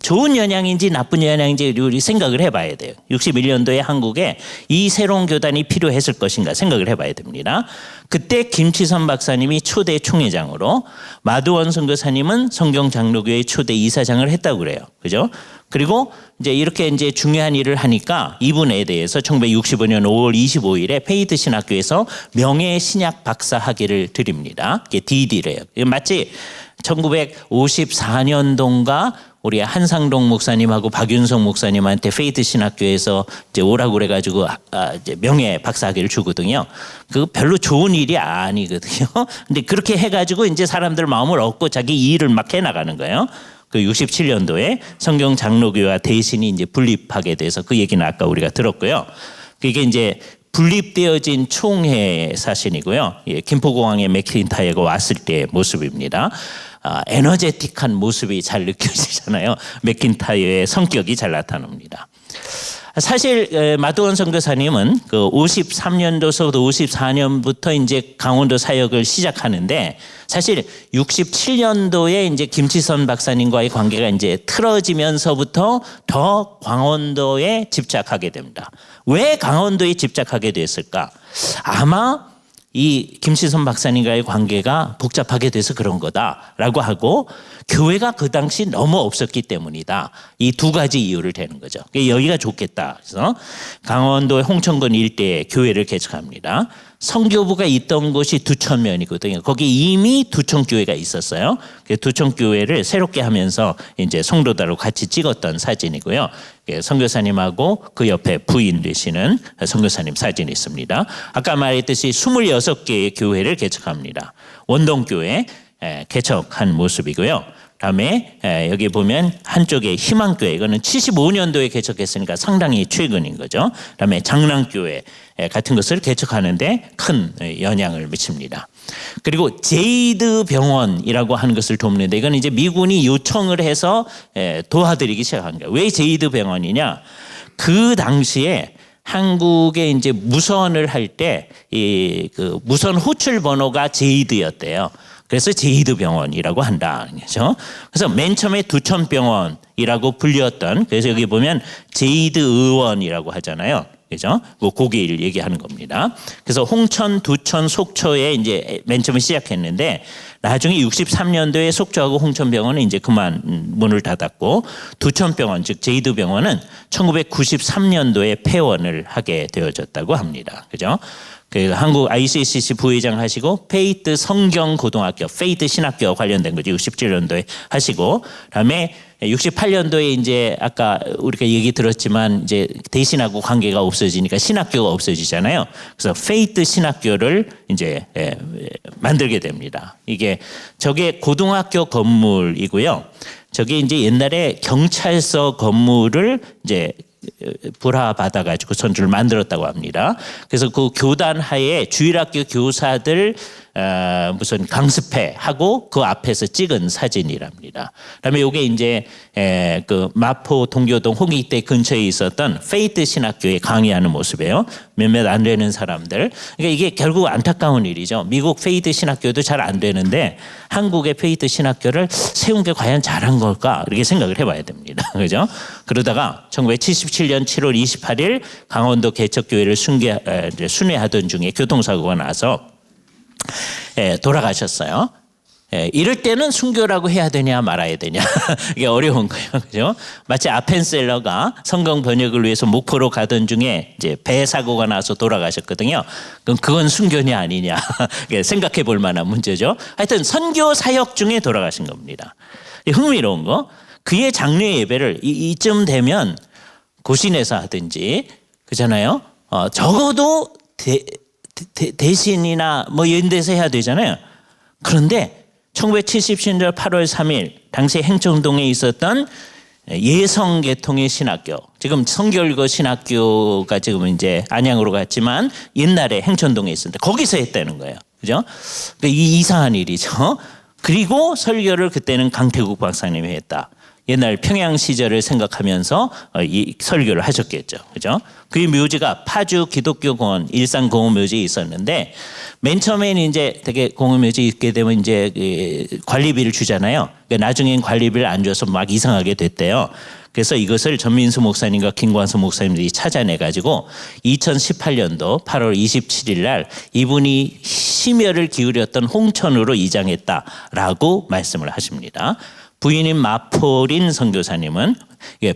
좋은 영향인지 나쁜 영향인지 우리 생각을 해봐야 돼요. 61년도에 한국에 이 새로운 교단이 필요했을 것인가 생각을 해봐야 됩니다. 그때 김치선 박사님이 초대 총회장으로 마두원 선교사님은 성경장로교회 초대 이사장을 했다고 그래요. 그죠? 그리고 이제 이렇게 이제 중요한 일을 하니까 이분에 대해서 1965년 5월 25일에 페이트 신학교에서 명예 신약 박사 학위를 드립니다. 이게 DD래요. 마치 1954년도인가 우리 한상동 목사님하고 박윤성 목사님한테 페이트 신학교에서 이제 오라고 그래가지고 이제 명예 박사학위를 주거든요. 그 별로 좋은 일이 아니거든요. 근데 그렇게 해가지고 이제 사람들 마음을 얻고 자기 일을 막 해나가는 거예요. 그 67년도에 성경 장로교회와 대신이 이제 분립하게 돼서 그 얘기는 아까 우리가 들었고요. 그게 이제 분립되어진 총회 사진이고요. 예, 김포공항에 맥킨타이어가 왔을 때의 모습입니다. 에너제틱한 모습이 잘 느껴지잖아요. 맥킨타이어의 성격이 잘 나타납니다. 사실 마두원 선교사님은 그 53년도서부터 54년부터 이제 강원도 사역을 시작하는데 사실 67년도에 이제 김치선 박사님과의 관계가 이제 틀어지면서부터 더 강원도에 집착하게 됩니다. 왜 강원도에 집착하게 됐을까? 아마 이 김치선 박사님과의 관계가 복잡하게 돼서 그런 거다라고 하고 교회가 그 당시 너무 없었기 때문이다. 이 두 가지 이유를 대는 거죠. 여기가 좋겠다. 그래서 강원도의 홍천군 일대에 교회를 개척합니다. 선교부가 있던 곳이 두천면이거든요. 거기 이미 두천교회가 있었어요. 두천교회를 새롭게 하면서 이제 성도들하고 같이 찍었던 사진이고요. 선교사님하고 그 옆에 부인 되시는 선교사님 사진이 있습니다. 아까 말했듯이 26개의 교회를 개척합니다. 원동교회 개척한 모습이고요. 다음에 여기 보면 한쪽에 희망교회, 이거는 75년도에 개척했으니까 상당히 최근인 거죠. 다음에 장랑교회 같은 것을 개척하는데 큰 영향을 미칩니다. 그리고 제이드 병원이라고 하는 것을 돕는데 이건 이제 미군이 요청을 해서 도와드리기 시작한 거예요. 왜 제이드 병원이냐? 그 당시에 한국에 이제 무선을 할 때 이 그 무선 호출 번호가 제이드였대요. 그래서 제이드 병원이라고 한다는 거죠. 그래서 맨 처음에 두천병원이라고 불렸던, 그래서 여기 보면 제이드 의원이라고 하잖아요. 그죠? 고기를 얘기하는 겁니다. 그래서 홍천, 두천, 속초에 이제 맨 처음에 시작했는데 나중에 63년도에 속초하고 홍천병원은 이제 그만 문을 닫았고 두천병원, 즉 제이드 병원은 1993년도에 폐원을 하게 되어졌다고 합니다. 그죠? 한국 ICCC 부회장 하시고 페이트 성경고등학교, 페이트 신학교 관련된 거죠. 67년도에 하시고 그다음에 68년도에 이제 아까 우리가 얘기 들었지만 이제 대신하고 관계가 없어지니까 신학교가 없어지잖아요. 그래서 페이트 신학교를 이제 만들게 됩니다. 이게 저게 고등학교 건물이고요. 저게 이제 옛날에 경찰서 건물을 이제 불화받아가지고 선주를 만들었다고 합니다. 그래서 그 교단 하에 주일학교 교사들 무슨 강습회 하고 그 앞에서 찍은 사진이랍니다. 그다음에 요게 이제 그 마포 동교동 홍익대 근처에 있었던 페이트 신학교에 강의하는 모습이에요. 몇몇 안 되는 사람들. 그러니까 이게 결국 안타까운 일이죠. 미국 페이트 신학교도 잘 안 되는데 한국의 페이트 신학교를 세운 게 과연 잘한 걸까? 이렇게 생각을 해봐야 됩니다. 그죠? 그러다가 1977년 7월 28일 강원도 개척교회를 순회하던 중에 교통사고가 나서 돌아가셨어요. 이럴 때는 순교라고 해야 되냐 말아야 되냐 이게 어려운 거예요, 그죠? 마치 아펜셀러가 성경 번역을 위해서 목포로 가던 중에 이제 배 사고가 나서 돌아가셨거든요. 그럼 그건 순교냐 아니냐 생각해 볼 만한 문제죠. 하여튼 선교 사역 중에 돌아가신 겁니다. 흥미로운 거, 그의 장례 예배를 이쯤 되면 고신에서 하든지 그잖아요. 적어도 대신이나 뭐 이런 데서 해야 되잖아요. 그런데 1970년대 8월 3일 당시 행정동에 있었던 예성계통의 신학교, 지금 성결고 신학교가 지금 이제 안양으로 갔지만 옛날에 행천동에 있었는데 거기서 했다는 거예요. 그죠? 그러니까 이 이상한 일이죠. 그리고 설교를 그때는 강태국 박사님이 했다. 옛날 평양 시절을 생각하면서 이 설교를 하셨겠죠. 그죠? 그의 묘지가 파주 기독교 공원, 일산 공원 묘지에 있었는데 맨 처음에는 이제 되게 공원 묘지에 있게 되면 이제 관리비를 주잖아요. 그러니까 나중엔 관리비를 안 줘서 막 이상하게 됐대요. 그래서 이것을 전민수 목사님과 김광수 목사님들이 찾아내가지고 2018년도 8월 27일 날 이분이 심혈을 기울였던 홍천으로 이장했다라고 말씀을 하십니다. 부인인 마폴린 선교사님은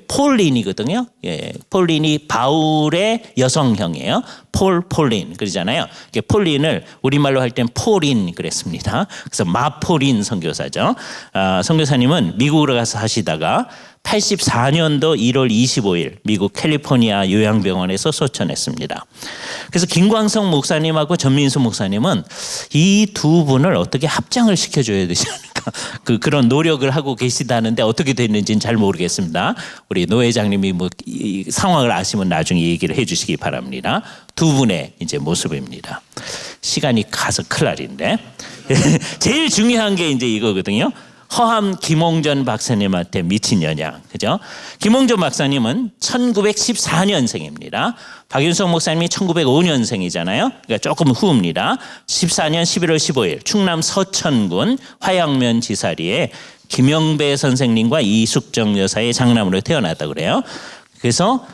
폴린이거든요. 폴린이 바울의 여성형이에요. 폴린 그러잖아요. 폴린을 우리말로 할 땐 폴인 그랬습니다. 그래서 마폴린 선교사죠. 선교사님은 미국으로 가서 하시다가 84년도 1월 25일 미국 캘리포니아 요양병원에서 소천했습니다. 그래서 김광석 목사님하고 전민수 목사님은 이 두 분을 어떻게 합장을 시켜줘야 되지 않을까 그런 노력을 하고 계시다는데 어떻게 됐는지는 잘 모르겠습니다. 우리 노 회장님이 뭐 이 상황을 아시면 나중에 얘기를 해주시기 바랍니다. 두 분의 이제 모습입니다. 시간이 가서 큰일 날인데 제일 중요한 게 이제 이거거든요. 허함 김홍전 박사님한테 미친 연양, 그죠? 김홍전 박사님은 1914년생입니다. 박윤석 목사님이 1905년생이잖아요. 그러니까 조금 후입니다. 14년 11월 15일 충남 서천군 화양면 지사리에 김영배 선생님과 이숙정 여사의 장남으로 태어났다고 그래요. 그래서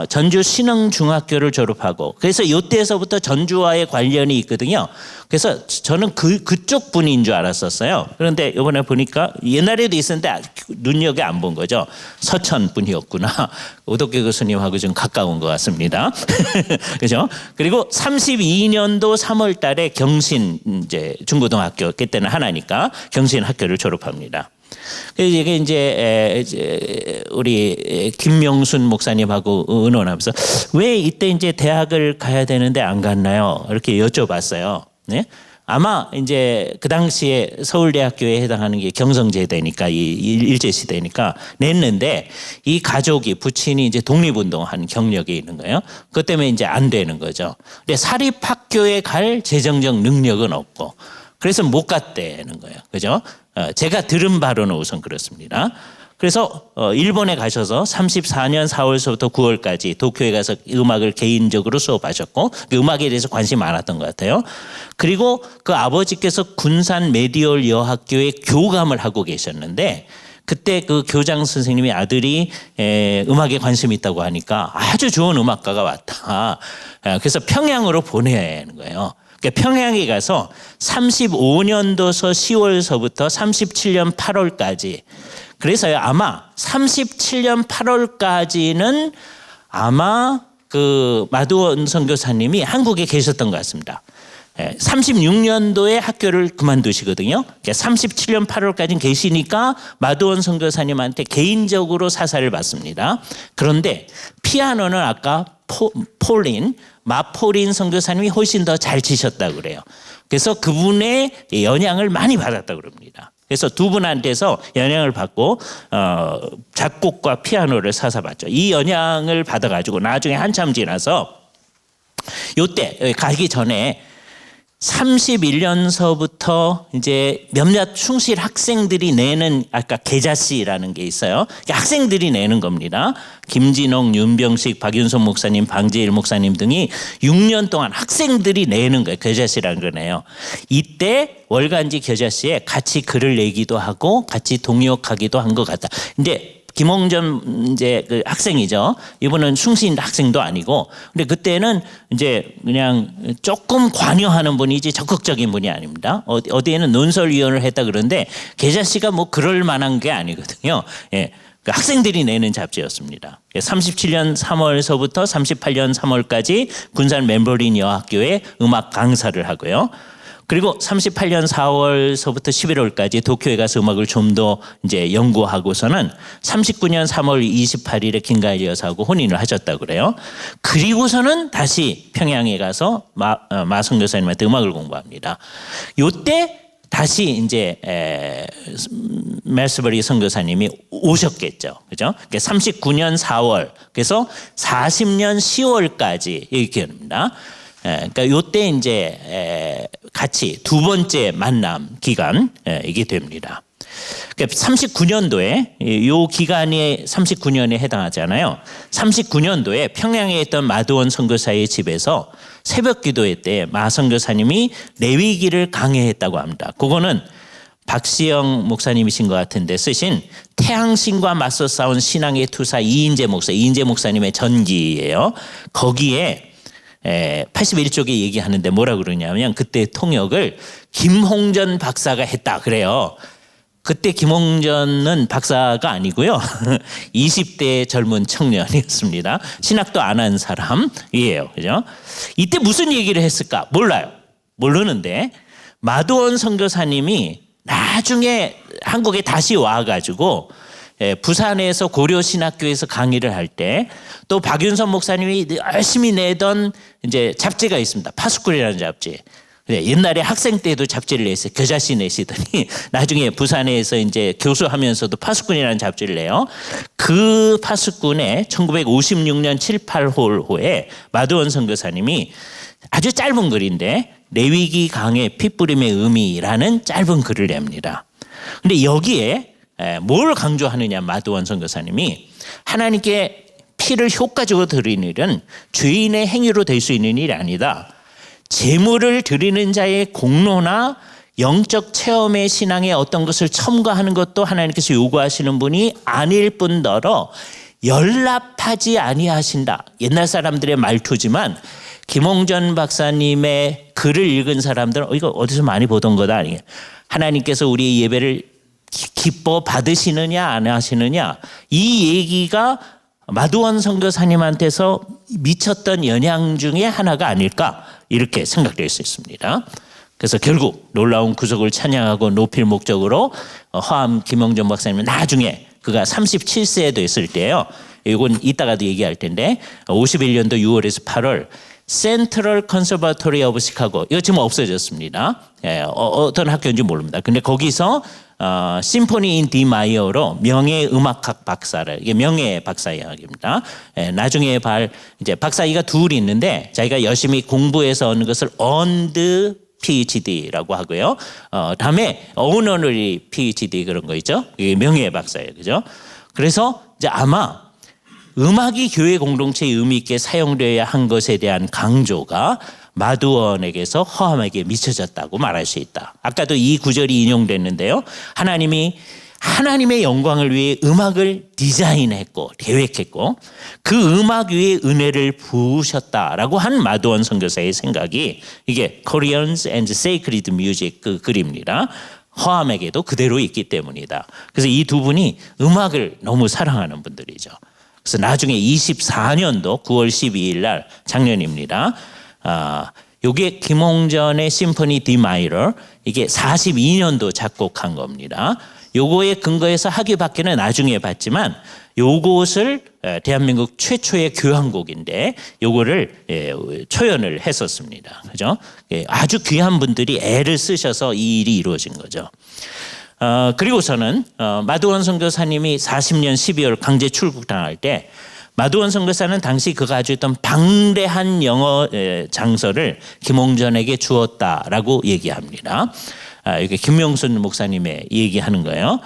전주 신흥중학교를 졸업하고 그래서 이때에서부터 전주와의 관련이 있거든요. 그래서 저는 그쪽 분인 줄 알았었어요. 그런데 이번에 보니까 옛날에도 있었는데 눈여겨 안 본 거죠. 서천 분이었구나. 오덕교 교수님하고 좀 가까운 것 같습니다. 그죠? 그리고 32년도 3월 달에 경신 이제 중고등학교 그때는 하나니까 경신 학교를 졸업합니다. 이게 이제 우리 김명순 목사님하고 의논하면서 왜 이때 이제 대학을 가야 되는데 안 갔나요? 이렇게 여쭤봤어요. 네? 아마 이제 그 당시에 서울대학교에 해당하는 게 경성제대니까 이 일제시대니까 냈는데 이 가족이 부친이 이제 독립운동한 경력이 있는 거예요. 그것 때문에 이제 안 되는 거죠. 근데 사립학교에 갈 재정적 능력은 없고 그래서 못 갔다는 거예요. 그죠? 제가 들은 바로는 우선 그렇습니다. 그래서 일본에 가셔서 34년 4월서부터 9월까지 도쿄에 가서 음악을 개인적으로 수업하셨고 그 음악에 대해서 관심이 많았던 것 같아요. 그리고 그 아버지께서 군산 메디얼 여학교에 교감을 하고 계셨는데 그때 그 교장 선생님이 아들이 음악에 관심이 있다고 하니까 아주 좋은 음악가가 왔다. 그래서 평양으로 보내는 거예요. 평양에 가서 35년도서 10월서부터 37년 8월까지 그래서요 아마 37년 8월까지는 아마 그 마두원 선교사님이 한국에 계셨던 것 같습니다. 36년도에 학교를 그만두시거든요. 37년 8월까지는 계시니까 마두원 선교사님한테 개인적으로 사사를 받습니다. 그런데 피아노는 아까 마폴린 선교사님이 훨씬 더 잘 치셨다고 그래요. 그래서 그분의 영향을 많이 받았다고 그럽니다. 그래서 두 분한테서 영향을 받고 작곡과 피아노를 사사받죠. 이 영향을 받아가지고 나중에 한참 지나서 요때 가기 전에 31년서부터 이제 몇몇 충실 학생들이 내는 아까 계자씨라는 게 있어요. 학생들이 내는 겁니다. 김진홍, 윤병식, 박윤선 목사님, 방재일 목사님 등이 6년 동안 학생들이 내는 거예요. 계자씨라는 거네요. 이때 월간지 계자씨에 같이 글을 내기도 하고 같이 동역하기도 한 것 같다. 근데 김홍전 이제 그 학생이죠. 이분은 충신 학생도 아니고, 근데 그때는 이제 그냥 조금 관여하는 분이지 적극적인 분이 아닙니다. 어디에는 논설위원을 했다 그러는데 계자씨가 뭐 그럴 만한 게 아니거든요. 예. 그 학생들이 내는 잡지였습니다. 37년 3월서부터 38년 3월까지 군산 멤버린 여학교에 음악 강사를 하고요. 그리고 38년 4월서부터 11월까지 도쿄에 가서 음악을 좀 더 이제 연구하고서는 39년 3월 28일에 김가일 여사하고 혼인을 하셨다고 그래요. 그리고서는 다시 평양에 가서 마 선교사님한테 음악을 공부합니다. 요때 다시 이제 멜스버리 선교사님이 오셨겠죠. 그죠? 39년 4월, 그래서 40년 10월까지 이렇게 됩니다. 그러니까 요때 이제 같이 두 번째 만남 기간 이게 됩니다. 그러니까 39년도에 요 기간이 39년에 해당하잖아요. 39년도에 평양에 있던 마두원 선교사의 집에서 새벽 기도회 때 마 선교사님이 레위기를 강해했다고 합니다. 그거는 박시영 목사님이신 것 같은데 쓰신 태양신과 맞서 싸운 신앙의 투사 이인재 목사님의 전기예요. 거기에 81쪽에 얘기하는데 뭐라 그러냐면 그때 통역을 김홍전 박사가 했다 그래요. 그때 김홍전은 박사가 아니고요. 20대 젊은 청년이었습니다. 신학도 안 한 사람이에요. 그죠? 이때 무슨 얘기를 했을까? 몰라요. 모르는데 마두원 선교사님이 나중에 한국에 다시 와가지고 부산에서 고려신학교에서 강의를 할 때 또 박윤선 목사님이 열심히 내던 이제 잡지가 있습니다. 파수꾼이라는 잡지. 옛날에 학생 때도 잡지를 냈어요. 겨자씨 내시더니 나중에 부산에서 이제 교수하면서도 파수꾼이라는 잡지를 내요. 그 파수꾼에 1956년 7, 8홀호에 마두원 선교사님이 아주 짧은 글인데 레위기 강의 핏부림의 의미라는 짧은 글을 냅니다. 근데 여기에 뭘 강조하느냐 마두원 선교사님이 하나님께 피를 효과적으로 드리는 일은 죄인의 행위로 될 수 있는 일이 아니다. 제물을 드리는 자의 공로나 영적 체험의 신앙에 어떤 것을 첨가하는 것도 하나님께서 요구하시는 분이 아닐 뿐더러 연락하지 아니하신다. 옛날 사람들의 말투지만 김홍전 박사님의 글을 읽은 사람들은 이거 어디서 많이 보던 거다 아니에요. 하나님께서 우리의 예배를 기뻐 받으시느냐 안 하시느냐 이 얘기가 마두원 선교사님한테서 미쳤던 영향 중에 하나가 아닐까 이렇게 생각될 수 있습니다. 그래서 결국 놀라운 구속을 찬양하고 높일 목적으로 화암 김홍전 박사님은 나중에 그가 37세 됐을 때요. 이건 이따가도 얘기할 텐데 51년도 6월에서 8월 센트럴 컨서버토리 오브 시카고 이거 지금 없어졌습니다. 어떤 학교인지 모릅니다. 근데 거기서 심포니 인 D 마이어로 명예 음악학 박사를 이게 명예 박사 이야기입니다. 나중에 이제 박사이가 둘이 있는데 자기가 열심히 공부해서 얻는 것을 earned PhD라고 하고요. 다음에 honorary PhD 그런 거 있죠. 이게 명예 박사예요, 그죠? 그래서 이제 아마 음악이 교회 공동체에 의미 있게 사용되어야 한 것에 대한 강조가 마두원에게서 허암에게 미쳐졌다고 말할 수 있다. 아까도 이 구절이 인용됐는데요. 하나님의 영광을 위해 음악을 디자인했고 계획했고 그 음악 위에 은혜를 부으셨다라고 한 마두원 선교사의 생각이 이게 Koreans and Sacred Music 그 글입니다. 허암에게도 그대로 있기 때문이다. 그래서 이 두 분이 음악을 너무 사랑하는 분들이죠. 그래서 나중에 24년도 9월 12일 날 작년입니다. 요게 김홍전의 심포니 D 마이너 이게 42년도 작곡한 겁니다. 요거에 근거해서 학위받기는 나중에 받지만 요것을 대한민국 최초의 교향곡인데 요거를 초연을 했었습니다. 그죠? 아주 귀한 분들이 애를 쓰셔서 이 일이 이루어진 거죠. 그리고서는 마두원 선교사님이 40년 12월 강제 출국당할 때 마두원 선교사는 당시 그가 가지고 방대한 영어 장서를 김홍전에게 주었다라고 얘기합니다. 이게 김명순 목사님의 얘기하는 거예요.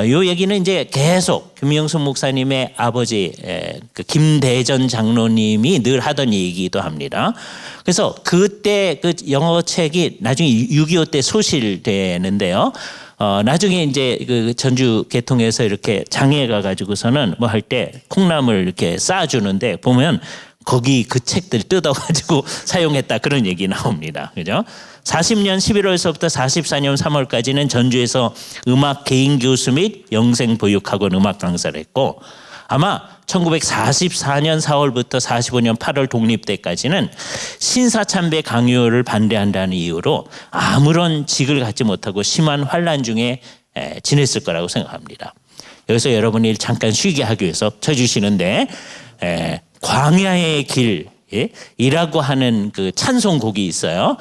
이 얘기는 이제 계속 김명순 목사님의 아버지 그 김대전 장로님이 늘 하던 얘기도 합니다. 그래서 그때 그 영어 책이 나중에 6.25 때 소실되는데요. 나중에 이제 그 전주 개통해서 이렇게 장에 가가지고서는 뭐 할 때 콩나물 이렇게 쌓아주는데 보면 거기 그 책들 뜯어가지고 사용했다 그런 얘기 나옵니다. 그죠? 40년 11월서부터 44년 3월까지는 전주에서 음악 개인 교수 및 영생 보육학원 음악 강사를 했고 아마 1944년 4월부터 45년 8월 독립 때까지는 신사참배 강요를 반대한다는 이유로 아무런 직을 갖지 못하고 심한 환란 중에 지냈을 거라고 생각합니다. 여기서 여러분이 잠깐 쉬게 하기 위해서 쳐주시는데 광야의 길이라고 하는 그 찬송곡이 있어요.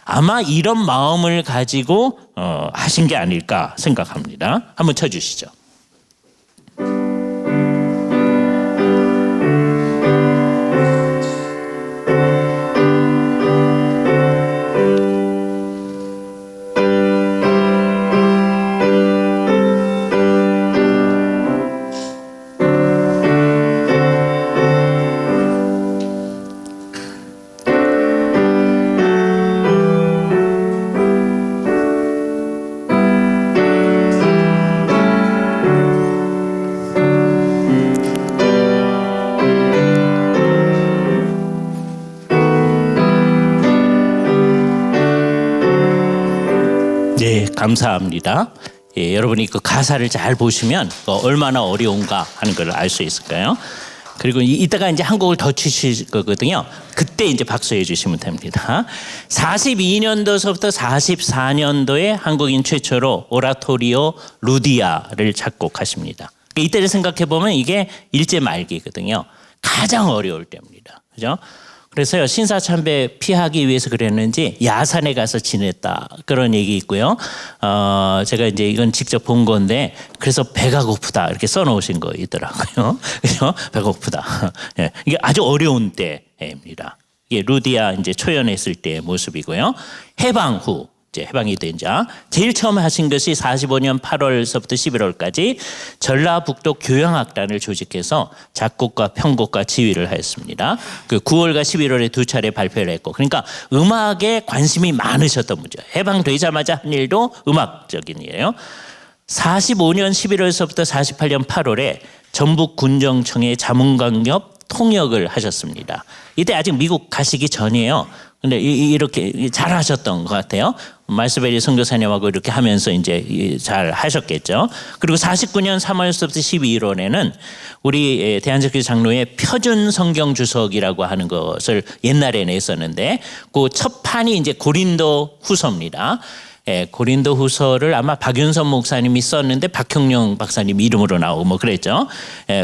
아마 이런 마음을 가지고 하신 게 아닐까 생각합니다. 한번 쳐주시죠. 감사합니다. 여러분이 그 가사를 잘 보시면 얼마나 어려운가 하는 걸 알 수 있을까요? 그리고 이따가 이제 한 곡을 더 치실 거거든요. 그때 이제 박수해 주시면 됩니다. 42년도서부터 44년도에 한국인 최초로 오라토리오 루디아를 작곡하십니다. 이때를 생각해 보면 이게 일제 말기거든요. 가장 어려울 때입니다. 그죠? 그래서요, 신사참배 피하기 위해서 그랬는지 야산에 가서 지냈다 그런 얘기 있고요. 제가 이제 이건 직접 본 건데 그래서 배가 고프다 이렇게 써놓으신 거 있더라고요. 그죠? 배가 고프다. 예, 이게 아주 어려운 때입니다. 이게 루디아 이제 초연했을 때의 모습이고요. 해방 후 이제 해방이 된 자 제일 처음 하신 것이 45년 8월서부터 11월까지 전라북도 교향악단을 조직해서 작곡과 편곡과 지휘를 하였습니다. 그 9월과 11월에 두 차례 발표를 했고, 그러니까 음악에 관심이 많으셨던 분이죠. 해방되자마자 한 일도 음악적인 일이에요. 45년 11월서부터 48년 8월에 전북 군정청의 자문강력 통역을 하셨습니다. 이때 아직 미국 가시기 전이에요. 근데 이렇게 잘 하셨던 것 같아요. 말스베리 선교사님하고 이렇게 하면서 이제 잘 하셨겠죠. 그리고 49년 3월서부터 12월에는 우리 대한적교 장로의 표준 성경 주석이라고 하는 것을 옛날에 냈었는데 그 첫 판이 이제 고린도 후서입니다. 고린도 후서를 아마 박윤선 목사님이 썼는데 박형룡 박사님 이름으로 나오고 뭐 그랬죠.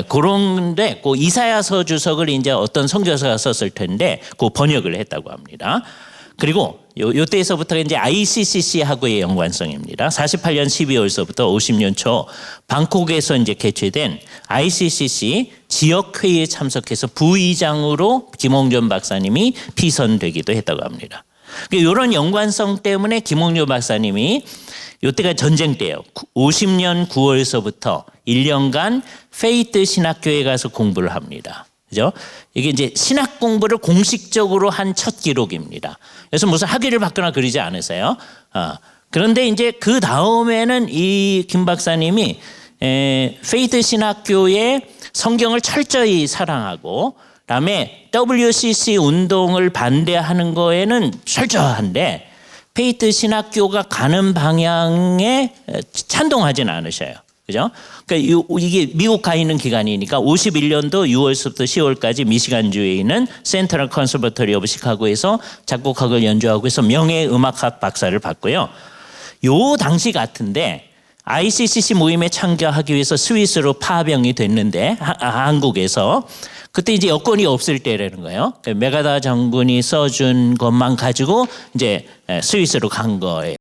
그런데 그 이사야서 주석을 이제 어떤 선교사가 썼을 텐데 그 번역을 했다고 합니다. 그리고 요때에서부터 이제 ICCC하고의 연관성입니다. 48년 12월서부터 50년 초 방콕에서 이제 개최된 ICCC 지역회의에 참석해서 부의장으로 김홍전 박사님이 피선되기도 했다고 합니다. 이런 연관성 때문에 김홍렬 박사님이 이때가 전쟁 때예요. 50년 9월서부터 1년간 페이트 신학교에 가서 공부를 합니다. 그죠? 이게 이제 신학 공부를 공식적으로 한 첫 기록입니다. 그래서 무슨 학위를 받거나 그러지 않으세요. 그런데 이제 그 다음에는 이 김 박사님이 페이트 신학교의 성경을 철저히 사랑하고 그다음에 WCC 운동을 반대하는 거에는 철저한데 페이트 신학교가 가는 방향에 찬동하지는 않으셔요. 그죠? 그러니까 이게 미국 가 있는 기간이니까 51년도 6월부터 10월까지 미시간주에 있는 센트럴 컨서버터리 오브 시카고에서 작곡학을 연주하고 해서 명예음악학 박사를 받고요. 요 당시 같은데 ICCC 모임에 참가하기 위해서 스위스로 파병이 됐는데 한국에서 그때 이제 여권이 없을 때라는 거예요. 메가다 장군이 써준 것만 가지고 이제 스위스로 간 거예요.